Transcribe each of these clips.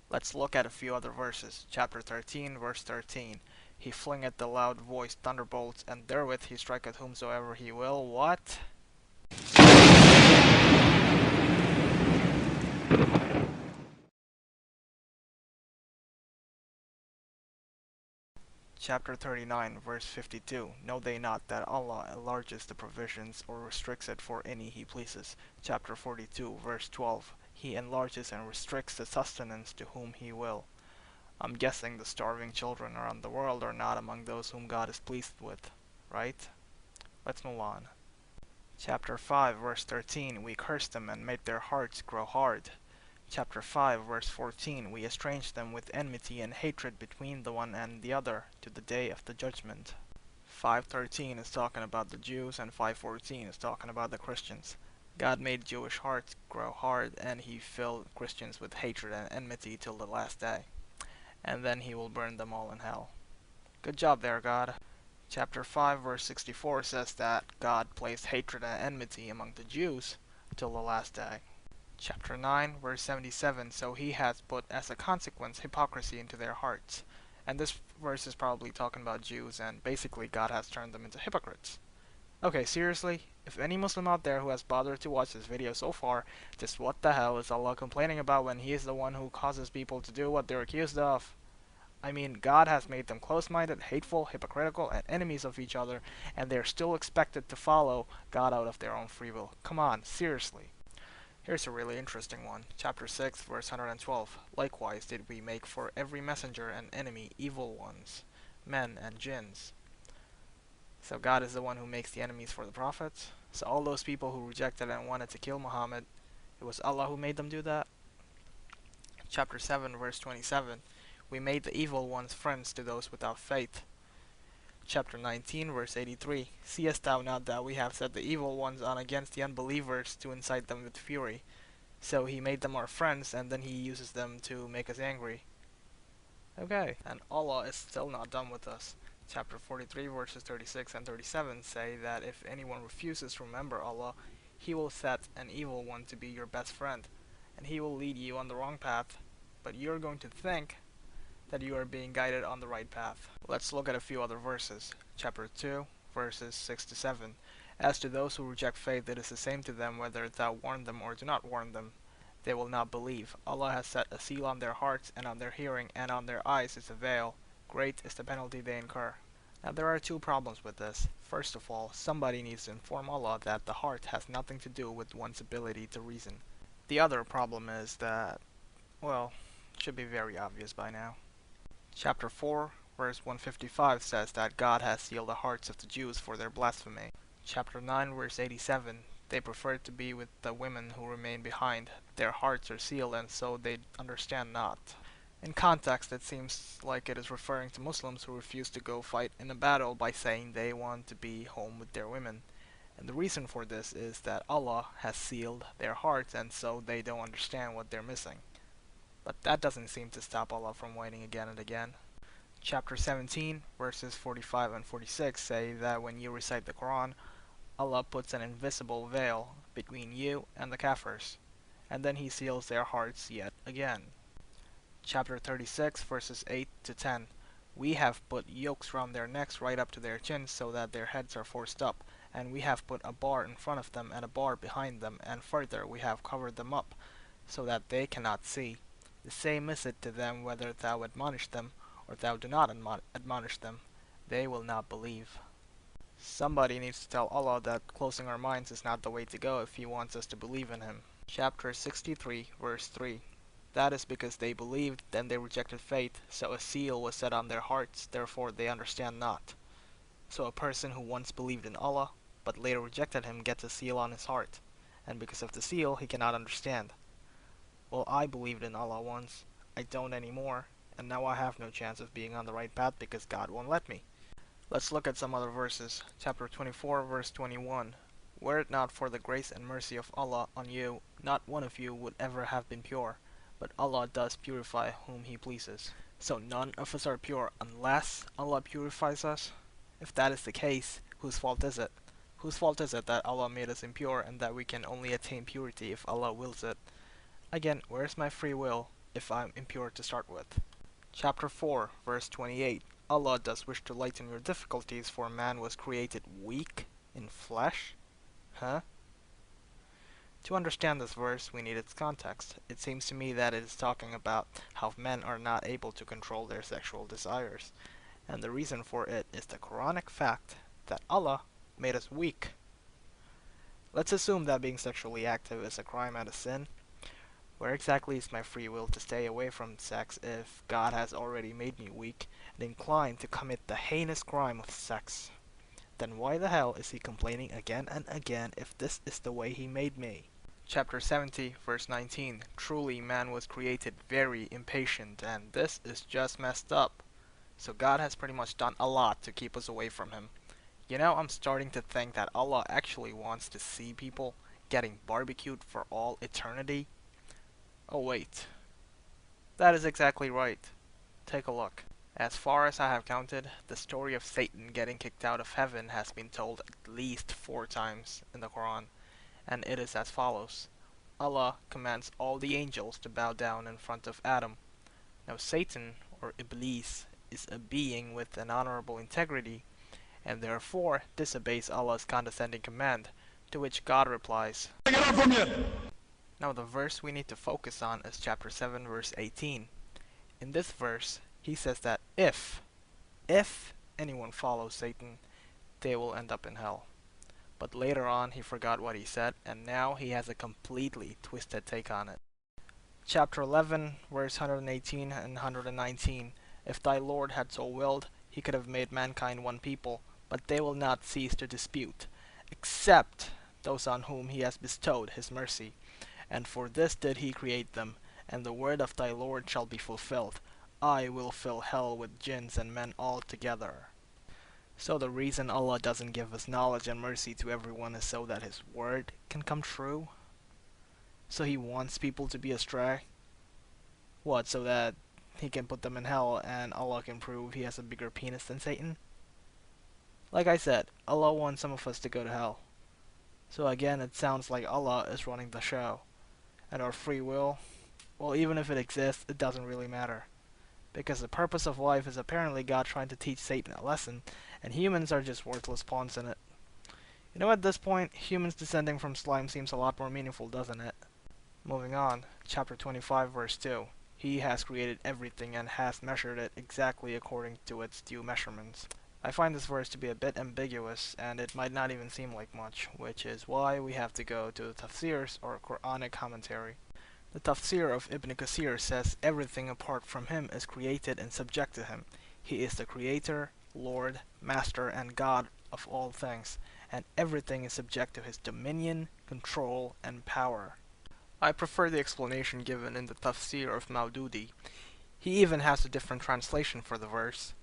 Let's look at a few other verses. Chapter 13, verse 13. He flingeth the loud voiced thunderbolts, and therewith he striketh whomsoever he will. What? Chapter 39, verse 52. Know they not that Allah enlarges the provisions or restricts it for any He pleases. Chapter 42, verse 12. He enlarges and restricts the sustenance to whom He will. I'm guessing the starving children around the world are not among those whom God is pleased with, right? Let's move on. Chapter 5, verse 13. We cursed them and made their hearts grow hard. Chapter 5, verse 14. We estranged them with enmity and hatred between the one and the other to the day of the judgment. 5:13 is talking about the Jews, and 5:14 is talking about the Christians. God made Jewish hearts grow hard, and He filled Christians with hatred and enmity till the last day. And then He will burn them all in hell. Good job there, God. Chapter 5, verse 64 says that God placed hatred and enmity among the Jews till the last day. Chapter 9, verse 77, so He has put as a consequence hypocrisy into their hearts. And this verse is probably talking about Jews, and basically God has turned them into hypocrites. Okay, seriously, if any Muslim out there who has bothered to watch this video so far, just what the hell is Allah complaining about when He is the one who causes people to do what they're accused of? I mean, God has made them close-minded, hateful, hypocritical, and enemies of each other, and they're still expected to follow God out of their own free will. Come on, seriously. Here's a really interesting one. Chapter 6, verse 112. Likewise did we make for every messenger and enemy evil ones, men and jinns. So God is the one who makes the enemies for the prophets? So all those people who rejected and wanted to kill Muhammad, it was Allah who made them do that? Chapter 7, verse 27. We made the evil ones friends to those without faith. Chapter 19, verse 83. Seest thou not that we have set the evil ones on against the unbelievers to incite them with fury? So He made them our friends, and then He uses them to make us angry. Okay, and Allah is still not done with us. Chapter 43, verses 36 and 37 say that if anyone refuses to remember Allah, He will set an evil one to be your best friend, and he will lead you on the wrong path, but you're going to think that you are being guided on the right path. Let's look at a few other verses. Chapter 2, verses 6 to 7. As to those who reject faith, it is the same to them whether thou warn them or do not warn them. They will not believe. Allah has set a seal on their hearts and on their hearing, and on their eyes is a veil. Great is the penalty they incur. Now there are two problems with this. First of all, somebody needs to inform Allah that the heart has nothing to do with one's ability to reason. The other problem is that, well, it should be very obvious by now. Chapter 4, verse 155 says that God has sealed the hearts of the Jews for their blasphemy. Chapter 9, verse 87, they prefer to be with the women who remain behind. Their hearts are sealed, and so they understand not. In context, it seems like it is referring to Muslims who refuse to go fight in a battle by saying they want to be home with their women. And the reason for this is that Allah has sealed their hearts, and so they don't understand what they're missing. But that doesn't seem to stop Allah from whining again and again. Chapter 17, verses 45 and 46 say that when you recite the Quran, Allah puts an invisible veil between you and the Kafirs, and then He seals their hearts yet again. Chapter 36, verses 8 to 10. We have put yokes round their necks right up to their chins so that their heads are forced up, and we have put a bar in front of them and a bar behind them, and further we have covered them up, so that they cannot see. The same is it to them whether thou admonish them, or thou do not admonish them. They will not believe. Somebody needs to tell Allah that closing our minds is not the way to go if He wants us to believe in Him. Chapter 63, verse 3. That is because they believed, then they rejected faith, so a seal was set on their hearts, therefore they understand not. So a person who once believed in Allah, but later rejected Him gets a seal on his heart, and because of the seal he cannot understand. Well, I believed in Allah once, I don't anymore, and now I have no chance of being on the right path because God won't let me. Let's look at some other verses. Chapter 24, verse 21. Were it not for the grace and mercy of Allah on you, not one of you would ever have been pure, but Allah does purify whom He pleases. So none of us are pure unless Allah purifies us? If that is the case, whose fault is it? Whose fault is it that Allah made us impure and that we can only attain purity if Allah wills it? Again, where is my free will? if I'm impure to start with. Chapter 4, verse 28. Allah does wish to lighten your difficulties, for man was created weak in flesh? Huh? To understand this verse, we need its context. It seems to me that it is talking about how men are not able to control their sexual desires, and the reason for it is the Quranic fact that Allah made us weak. Let's assume that being sexually active is a crime and a sin. Where exactly is my free will to stay away from sex if God has already made me weak and inclined to commit the heinous crime of sex? Then why the hell is he complaining again and again if this is the way he made me? Chapter 70, verse 19. Truly man was created very impatient, and this is just messed up. So God has pretty much done a lot to keep us away from him. You know, I'm starting to think that Allah actually wants to see people getting barbecued for all eternity. Oh wait, that is exactly right. Take a look. As far as I have counted, the story of Satan getting kicked out of heaven has been told at least 4 times in the Quran, and it is as follows. Allah commands all the angels to bow down in front of Adam. Now Satan, or Iblis, is a being with an honorable integrity, and therefore disobeys Allah's condescending command, to which God replies, "Get up from here!" Now the verse we need to focus on is chapter 7 verse 18. In this verse, he says that if anyone follows Satan, they will end up in hell. But later on he forgot what he said, and now he has a completely twisted take on it. Chapter 11 verse 118 and 119. If thy Lord had so willed, he could have made mankind one people, but they will not cease to dispute, except those on whom he has bestowed his mercy. And for this did he create them, and the word of thy Lord shall be fulfilled. I will fill hell with jinns and men altogether. So the reason Allah doesn't give us knowledge and mercy to everyone is so that his word can come true? So he wants people to be astray? What, so that he can put them in hell and Allah can prove he has a bigger penis than Satan? Like I said, Allah wants some of us to go to hell. So again, it sounds like Allah is running the show. And our free will, well, even if it exists, it doesn't really matter. Because the purpose of life is apparently God trying to teach Satan a lesson, and humans are just worthless pawns in it. You know, at this point, humans descending from slime seems a lot more meaningful, doesn't it? Moving on, chapter 25, verse 2. He has created everything and has measured it exactly according to its due measurements. I find this verse to be a bit ambiguous, and it might not even seem like much, which is why we have to go to the tafsirs, or Quranic commentary. The tafsir of Ibn Kathir says everything apart from him is created and subject to him. He is the creator, Lord, Master, and God of all things, and everything is subject to his dominion, control, and power. I prefer the explanation given in the tafsir of Maududi. He even has a different translation for the verse.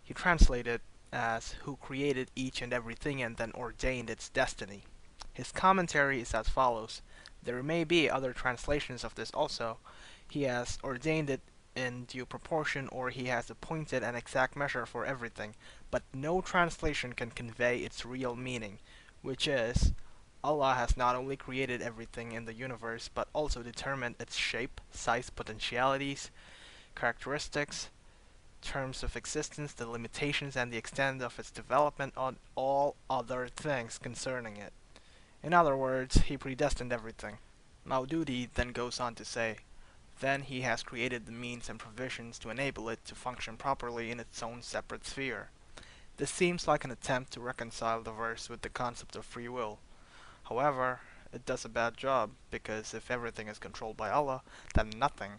He translated as who created each and everything and then ordained its destiny. His commentary is as follows. There may be other translations of this also. He has ordained it in due proportion, or he has appointed an exact measure for everything, but no translation can convey its real meaning, which is, Allah has not only created everything in the universe, but also determined its shape, size, potentialities, characteristics, terms of existence, the limitations and the extent of its development, on all other things concerning it. In other words, he predestined everything. Maududi then goes on to say, then he has created the means and provisions to enable it to function properly in its own separate sphere. This seems like an attempt to reconcile the verse with the concept of free will. However, it does a bad job, because if everything is controlled by Allah, then nothing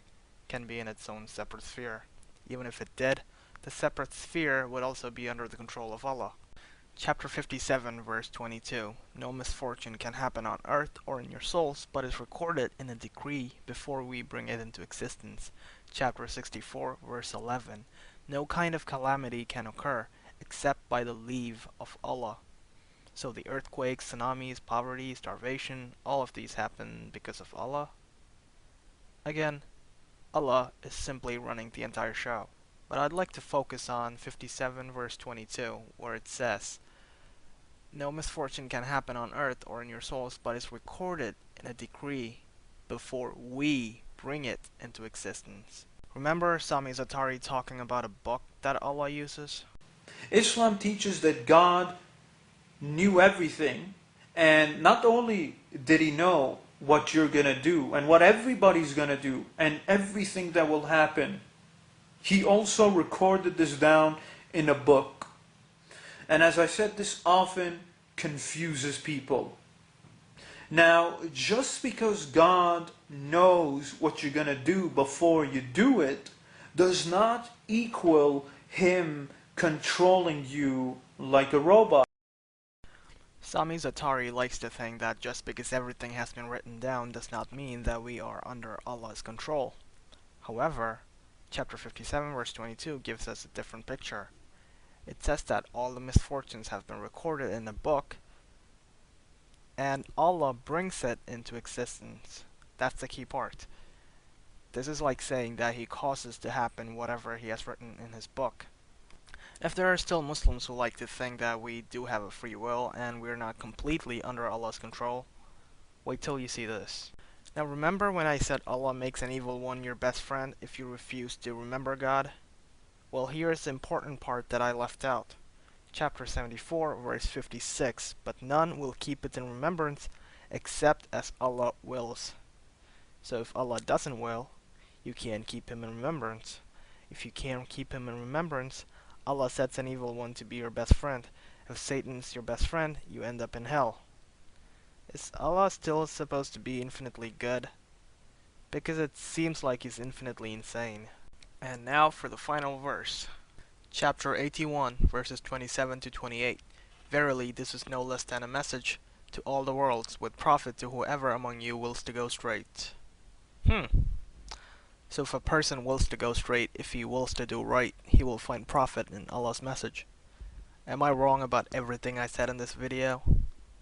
can be in its own separate sphere. Even if it did, the separate sphere would also be under the control of Allah. Chapter 57, verse 22. No misfortune can happen on earth or in your souls, but is recorded in a decree before we bring it into existence. Chapter 64, verse 11. No kind of calamity can occur, except by the leave of Allah. So the earthquakes, tsunamis, poverty, starvation, all of these happen because of Allah? Again, Allah is simply running the entire show. But I'd like to focus on 57 verse 22, where it says, no misfortune can happen on earth or in your souls, but is recorded in a decree before we bring it into existence. Remember Sami Zaatari talking about a book that Allah uses? Islam teaches that God knew everything, and not only did he know what you're going to do and what everybody's going to do and everything that will happen, he also recorded this down in a book. And as I said, this often confuses people. Now, just because God knows what you're going to do before you do it does not equal him controlling you like a robot. Sami Zaatari likes to think that just because everything has been written down does not mean that we are under Allah's control. However, chapter 57 verse 22 gives us a different picture. It says that all the misfortunes have been recorded in a book, and Allah brings it into existence. That's the key part. This is like saying that He causes to happen whatever He has written in His book. If there are still Muslims who like to think that we do have a free will and we're not completely under Allah's control, wait till you see this. Now remember when I said Allah makes an evil one your best friend if you refuse to remember God? Well, here's the important part that I left out. Chapter 74 verse 56, but none will keep it in remembrance except as Allah wills. So if Allah doesn't will, you can't keep him in remembrance. If you can't keep him in remembrance, Allah sets an evil one to be your best friend. If Satan's your best friend, you end up in hell. Is Allah still supposed to be infinitely good? Because it seems like he's infinitely insane. And now for the final verse. Chapter 81, verses 27 to 28. Verily, this is no less than a message to all the worlds, with profit to whoever among you wills to go straight. So if a person wills to go straight, if he wills to do right, he will find profit in Allah's message. Am I wrong about everything I said in this video?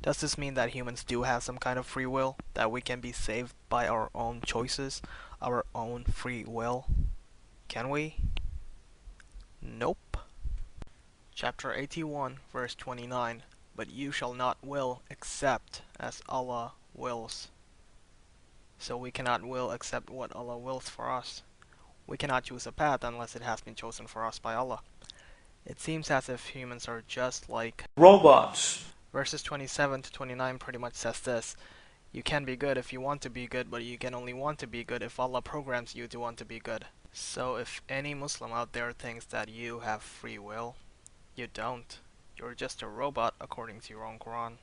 Does this mean that humans do have some kind of free will? That we can be saved by our own choices? Our own free will? Can we? Nope. Chapter 81, verse 29. But you shall not will except as Allah wills. So we cannot will except what Allah wills for us. We cannot choose a path unless it has been chosen for us by Allah. It seems as if humans are just like robots. Verses 27 to 29 pretty much says this. You can be good if you want to be good, but you can only want to be good if Allah programs you to want to be good. So if any Muslim out there thinks that you have free will, you don't. You're just a robot according to your own Quran.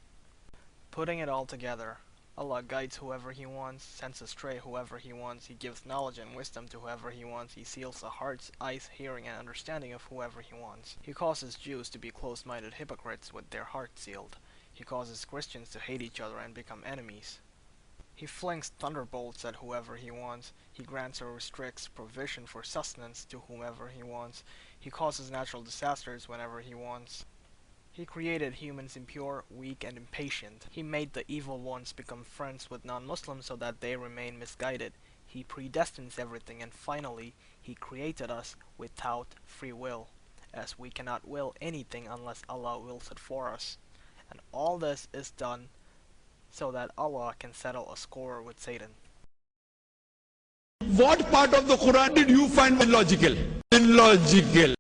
Putting it all together, Allah guides whoever He wants, sends astray whoever He wants, He gives knowledge and wisdom to whoever He wants, He seals the hearts, eyes, hearing, and understanding of whoever He wants. He causes Jews to be close-minded hypocrites with their hearts sealed. He causes Christians to hate each other and become enemies. He flings thunderbolts at whoever He wants. He grants or restricts provision for sustenance to whomever He wants. He causes natural disasters whenever He wants. He created humans impure, weak, and impatient. He made the evil ones become friends with non-Muslims so that they remain misguided. He predestines everything, and finally, He created us without free will, as we cannot will anything unless Allah wills it for us. And all this is done so that Allah can settle a score with Satan. What part of the Quran did you find illogical? Illogical.